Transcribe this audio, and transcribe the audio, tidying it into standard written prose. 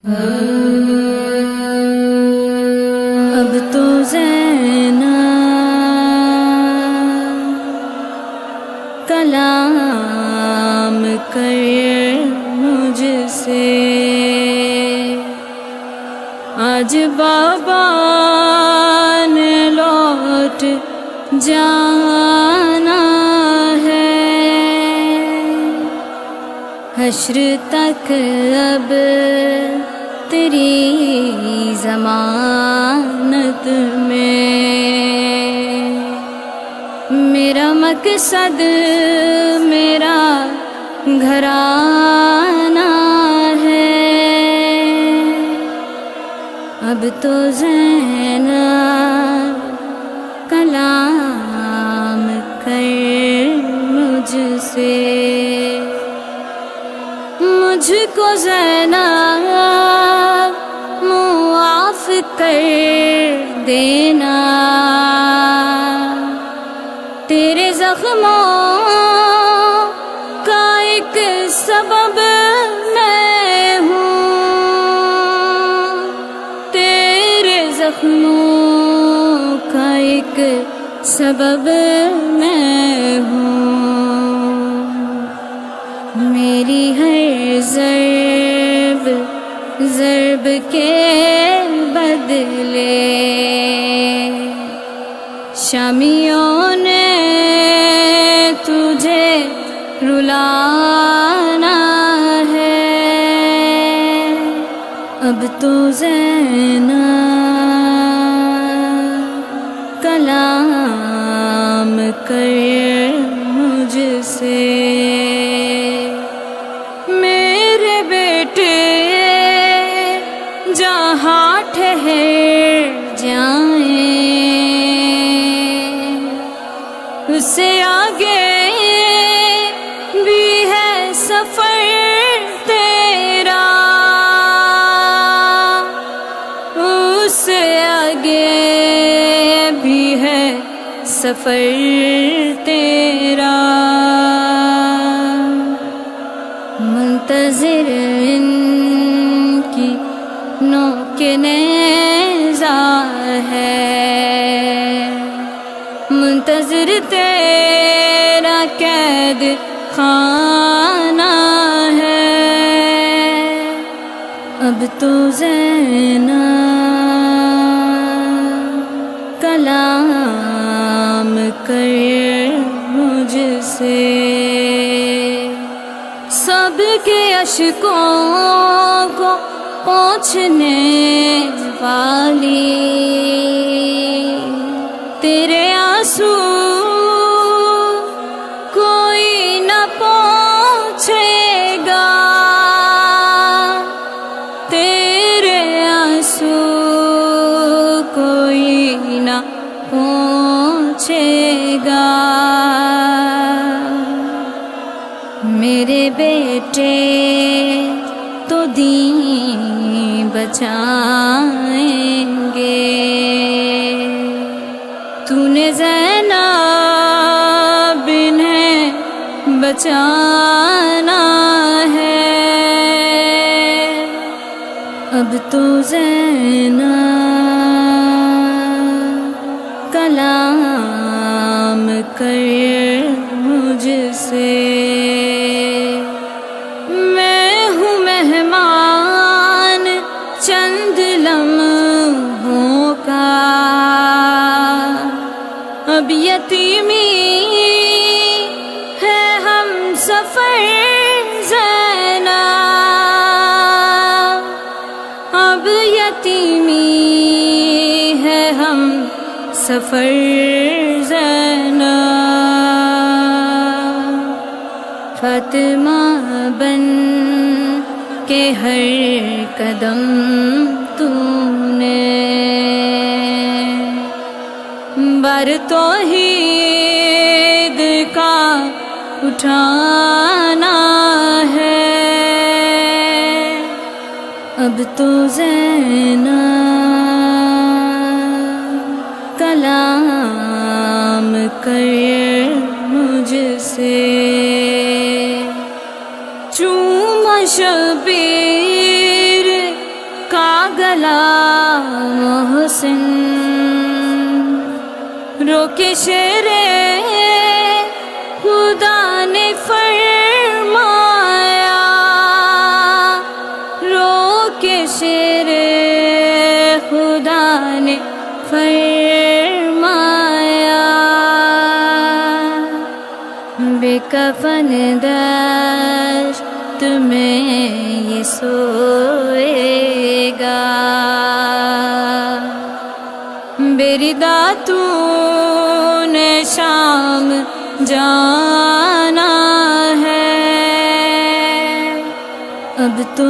اب تو زینب کلام کر مجھ سے، آج بابا نے لوٹ جانا ہے، حشر تک اب تیری ضمانت میں، میرا مقصد میرا گھرانہ ہے، اب تو زینب کلام کر مجھ سے، مجھ کو زینب معاف کر دینا، تیرے زخموں کا ایک سبب میں ہوں، تیرے زخموں کا ایک سبب میں ہوں، میری ہر ضرب کے بدلے شامیوں نے تجھے رلانا ہے، اب تو زینب کلام کر مجھ سے، میرے بیٹے جہاں ٹھہر جائیں، اس سے آگے بھی ہے سفر تیرا، اس سے آگے بھی ہے سفر تیرا، منتظر ان کی نوک نیزہ ہے، منتظر تیرا قید خانہ ہے، اب تو زینب کلام کر مجھ سے، سب کے اشکوں کو پوچھنے والی تیرے آنسو کوئی نہ پوچھے گا، تیرے آنسو کوئی نہ پوچھے گا، میرے بیٹے تو دین بچائیں گے، تو نے زینب انہیں بچانا ہے، اب تو زینب کلام کر مجھ سے، چند لمحوں کا اب یتیمی ہے ہم سفر زینب، اب یتیمی ہے ہم سفر زینب، فاطمہ بن کہ ہر قدم تو نے بار توحید کا اٹھانا ہے، اب تو زینب کلام کر مجھ سے، شبیر محسن رو کے شیر خدا نے فرمایا، رو کے شیر خدا نے فرمایا، بے کفن دشت میں یہ سوئے گا، بیردا تو نے شام جانا ہے، اب تو